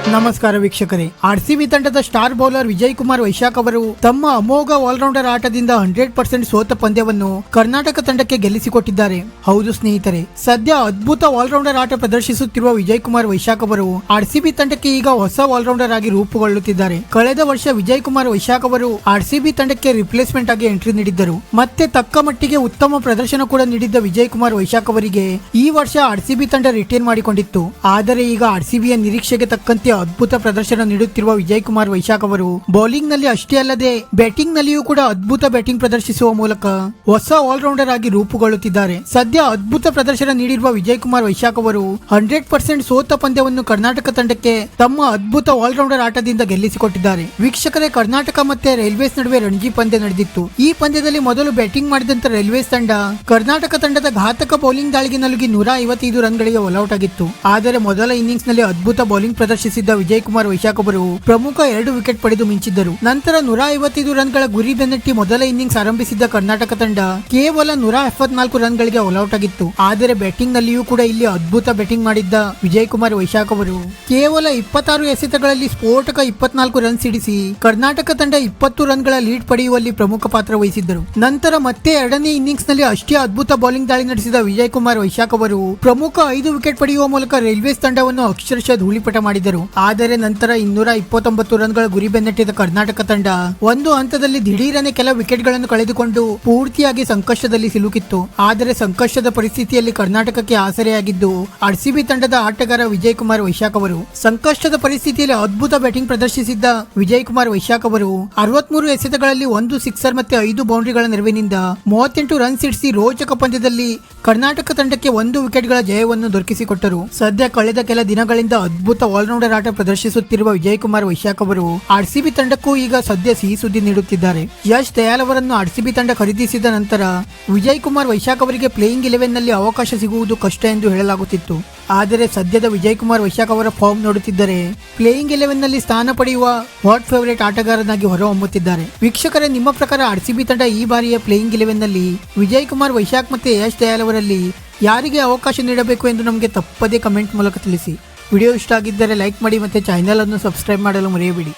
ನಮಸ್ಕಾರ ವೀಕ್ಷಕರೇ. ಆರ್ಸಿಬಿ ತಂಡದ ಸ್ಟಾರ್ ಬೌಲರ್ ವಿಜಯ್ ಕುಮಾರ್ ವೈಶಾಖ್ ಅವರು ತಮ್ಮ ಅಮೋಘ ಆಲ್ರೌಂಡರ್ ಆಟದಿಂದ 100% ಸೋತ ಪಂದ್ಯವನ್ನು ಕರ್ನಾಟಕ ತಂಡಕ್ಕೆ ಗೆಲ್ಲಿಸಿಕೊಟ್ಟಿದ್ದಾರೆ. ಹೌದು ಸ್ನೇಹಿತರೆ, ಸದ್ಯ ಅದ್ಭುತ ಆಲ್ರೌಂಡರ್ ಆಟ ಪ್ರದರ್ಶಿಸುತ್ತಿರುವ ವಿಜಯ್ ಕುಮಾರ್ ವೈಶಾಖ್ ಅವರು ಆರ್ಸಿಬಿ ತಂಡಕ್ಕೆ ಈಗ ಹೊಸ ಆಲ್ರೌಂಡರ್ ಆಗಿ ರೂಪುಗೊಳ್ಳುತ್ತಿದ್ದಾರೆ. ಕಳೆದ ವರ್ಷ ವಿಜಯ್ ಕುಮಾರ್ ವೈಶಾಖ್ ಅವರು ಆರ್ಸಿಬಿ ತಂಡಕ್ಕೆ ರಿಪ್ಲೇಸ್ಮೆಂಟ್ ಆಗಿ ಎಂಟ್ರಿ ನೀಡಿದ್ದರು. ಮತ್ತೆ ತಕ್ಕ ಮಟ್ಟಿಗೆ ಉತ್ತಮ ಪ್ರದರ್ಶನ ಕೂಡ ನೀಡಿದ್ದ ವಿಜಯ್ ಕುಮಾರ್ ವೈಶಾಖ್ ಅವರಿಗೆ ಈ ವರ್ಷ ಆರ್ಸಿಬಿ ತಂಡ ರಿಟೇನ್ ಮಾಡಿಕೊಂಡಿತ್ತು. ಆದರೆ ಈಗ ಆರ್ಸಿಬಿಯ ನಿರೀಕ್ಷೆಗೆ ತಕ್ಕಂತೆ ಅದ್ಭುತ ಪ್ರದರ್ಶನ ನೀಡುತ್ತಿರುವ ವಿಜಯ್ ಕುಮಾರ್ ವೈಶಾಖ್ ಅವರು ಬೌಲಿಂಗ್ ನಲ್ಲಿ ಅಷ್ಟೇ ಅಲ್ಲದೆ ಬ್ಯಾಟಿಂಗ್ ನಲ್ಲಿಯೂ ಕೂಡ ಅದ್ಭುತ ಬ್ಯಾಟಿಂಗ್ ಪ್ರದರ್ಶಿಸುವ ಮೂಲಕ ಹೊಸ ಆಲ್ರೌಂಡರ್ ಆಗಿ ರೂಪುಗೊಳ್ಳುತ್ತಿದ್ದಾರೆ. ಸದ್ಯ ಅದ್ಭುತ ಪ್ರದರ್ಶನ ನೀಡಿರುವ ವಿಜಯ್ ಕುಮಾರ್ ವೈಶಾಖ್ ಅವರು 100% ಸೋತ ಪಂದ್ಯವನ್ನು ಕರ್ನಾಟಕ ತಂಡಕ್ಕೆ ತಮ್ಮ ಅದ್ಭುತ ಆಲ್ರೌಂಡರ್ ಆಟದಿಂದ ಗೆಲ್ಲಿಸಿಕೊಟ್ಟಿದ್ದಾರೆ. ವೀಕ್ಷಕರೇ, ಕರ್ನಾಟಕ ಮತ್ತೆ ರೈಲ್ವೇಸ್ ನಡುವೆ ರಣಜಿ ಪಂದ್ಯ ನಡೆದಿತ್ತು. ಈ ಪಂದ್ಯದಲ್ಲಿ ಮೊದಲು ಬ್ಯಾಟಿಂಗ್ ಮಾಡಿದಂತ ರೈಲ್ವೇಸ್ ತಂಡ ಕರ್ನಾಟಕ ತಂಡದ ಘಾತಕ ಬೌಲಿಂಗ್ ದಾಳಿಗೆ ನಲುಗಿ 155 ರನ್ಗಳಿಗೆ ಆಲ್ಔಟ್ ಆಗಿತ್ತು. ಆದರೆ ಮೊದಲ ಇನ್ನಿಂಗ್ಸ್ ನಲ್ಲಿ ಅದ್ಭುತ ಬೌಲಿಂಗ್ ಪ್ರದರ್ಶಿಸಿದ್ದ ವಿಜಯ್ ಕುಮಾರ್ ವೈಶಾಖ್ ಅವರು ಪ್ರಮುಖ 2 ವಿಕೆಟ್ ಪಡೆದು ಮಿಂಚಿದ್ದರು. ನಂತರ 155 ರನ್ಗಳ ಗುರಿ ಬೆನ್ನಟ್ಟಿ ಮೊದಲ ಇನ್ನಿಂಗ್ಸ್ ಆರಂಭಿಸಿದ್ದ ಕರ್ನಾಟಕ ತಂಡ ಕೇವಲ 174 ರನ್ಗಳಿಗೆ ಆಲ್ಔಟ್ ಆಗಿತ್ತು. ಆದರೆ ಬ್ಯಾಟಿಂಗ್ ನಲ್ಲಿಯೂ ಕೂಡ ಇಲ್ಲಿ ಅದ್ಭುತ ಬ್ಯಾಟಿಂಗ್ ಮಾಡಿದ್ದ ವಿಜಯ್ ಕುಮಾರ್ ವೈಶಾಖ್ ಅವರು ಕೇವಲ 26 ಎಸೆತಗಳಲ್ಲಿ ಸ್ಫೋಟಕ 24 ರನ್ ಸಿಡಿಸಿ ಕರ್ನಾಟಕ ತಂಡ 20 ರನ್ಗಳ ಲೀಡ್ ಪಡೆಯುವಲ್ಲಿ ಪ್ರಮುಖ ಪಾತ್ರ ವಹಿಸಿದ್ದರು. ನಂತರ ಮತ್ತೆ ಎರಡನೇ ಇನ್ನಿಂಗ್ಸ್ ನಲ್ಲಿ ಅಷ್ಟೇ ಅದ್ಭುತ ಬೌಲಿಂಗ್ ದಾಳಿ ನಡೆಸಿದ ವಿಜಯ್ ಕುಮಾರ್ ವೈಶಾಖ್ ಅವರು ಪ್ರಮುಖ 5 ವಿಕೆಟ್ ಪಡೆಯುವ ಮೂಲಕ ರೈಲ್ವೇಸ್ ತಂಡವನ್ನು ಅಕ್ಷರಶಃ ಧೂಳಿಪಟ ಮಾಡಿದರು. ಆದರೆ ನಂತರ 229 ರನ್ಗಳ ಗುರಿ ಬೆನ್ನಟ್ಟಿದ ಕರ್ನಾಟಕ ತಂಡ ಒಂದು ಹಂತದಲ್ಲಿ ದಿಢೀರನೆ ಕೆಲ ವಿಕೆಟ್ ಗಳನ್ನು ಕಳೆದುಕೊಂಡು ಪೂರ್ತಿಯಾಗಿ ಸಂಕಷ್ಟದಲ್ಲಿ ಸಿಲುಕಿತ್ತು. ಆದರೆ ಸಂಕಷ್ಟದ ಪರಿಸ್ಥಿತಿಯಲ್ಲಿ ಕರ್ನಾಟಕಕ್ಕೆ ಆಸರೆಯಾಗಿದ್ದು ಆರ್ಸಿಬಿ ತಂಡದ ಆಟಗಾರ ವಿಜಯ್ ಕುಮಾರ್ ವೈಶಾಖ್ ಅವರು. ಸಂಕಷ್ಟದ ಪರಿಸ್ಥಿತಿಯಲ್ಲಿ ಅದ್ಭುತ ಬ್ಯಾಟಿಂಗ್ ಪ್ರದರ್ಶಿಸಿದ್ದ ವಿಜಯ್ ಕುಮಾರ್ ವೈಶಾಖ್ ಅವರು 63 ಎಸೆತಗಳಲ್ಲಿ 1 ಸಿಕ್ಸರ್ ಮತ್ತೆ 5 ಬೌಂಡ್ರಿಗಳ ನೆರವಿನಿಂದ 38 ರನ್ ಸಿಡಿಸಿ ರೋಚಕ ಪಂದ್ಯದಲ್ಲಿ ಕರ್ನಾಟಕ ತಂಡಕ್ಕೆ 1 ವಿಕೆಟ್ಗಳ ಜಯವನ್ನು ದೊರಕಿಸಿಕೊಟ್ಟರು. ಸದ್ಯ ಕಳೆದ ಕೆಲ ದಿನಗಳಿಂದ ಅದ್ಭುತ ಆಲ್ರೌಂಡರ್ ಆಟ ಪ್ರದರ್ಶಿಸುತ್ತಿರುವ ವಿಜಯ್ ಕುಮಾರ್ ವೈಶಾಖ್ ಅವರು ಆರ್ಸಿಬಿ ತಂಡಕ್ಕೂ ಈಗ ಸದ್ಯ ಸಿಹಿ ಸುದ್ದಿ ನೀಡುತ್ತಿದ್ದಾರೆ. ಯಶ್ ದಯಾಲ್ ಅವರನ್ನು ಆರ್ಸಿಬಿ ತಂಡ ಖರೀದಿಸಿದ ನಂತರ ವಿಜಯ್ ಕುಮಾರ್ ವೈಶಾಖ್ ಅವರಿಗೆ ಪ್ಲೇಯಿಂಗ್ 11 ನಲ್ಲಿ ಅವಕಾಶ ಸಿಗುವುದು ಕಷ್ಟ ಎಂದು ಹೇಳಲಾಗುತ್ತಿತ್ತು. ಆದರೆ ಸದ್ಯದ ವಿಜಯ್ ಕುಮಾರ್ ವೈಶಾಖ್ ಅವರ ಫಾರ್ಮ್ ನೋಡುತ್ತಿದ್ದರೆ ಪ್ಲೇಯಿಂಗ್ 11 ನಲ್ಲಿ ಸ್ಥಾನ ಪಡೆಯುವ ಹಾಟ್ ಫೇವರೇಟ್ ಆಟಗಾರನಾಗಿ ಹೊರಹೊಮ್ಮುತ್ತಿದ್ದಾರೆ. ವೀಕ್ಷಕರೇ, ನಿಮ್ಮ ಪ್ರಕಾರ ಆರ್ಸಿಬಿ ತಂಡ ಈ ಬಾರಿಯ ಪ್ಲೇಯಿಂಗ್ 11 ನಲ್ಲಿ ವಿಜಯ್ ಕುಮಾರ್ ವೈಶಾಖ್ ಮತ್ತೆ ಯಶ್ ದಯಾಲ್ ಅವರಲ್ಲಿ ಯಾರಿಗೆ ಅವಕಾಶ ನೀಡಬೇಕು ಎಂದು ನಮಗೆ ತಪ್ಪದೇ ಕಮೆಂಟ್ ಮೂಲಕ ತಿಳಿಸಿ. ವಿಡಿಯೋ ಇಷ್ಟ ಆಗಿದ್ದರೆ ಲೈಕ್ ಮಾಡಿ ಮತ್ತೆ ಚಾನೆಲ್ ಅನ್ನು ಸಬ್ಸ್ಕ್ರೈಬ್ ಮಾಡಲು ಮರೆಯಬೇಡಿ.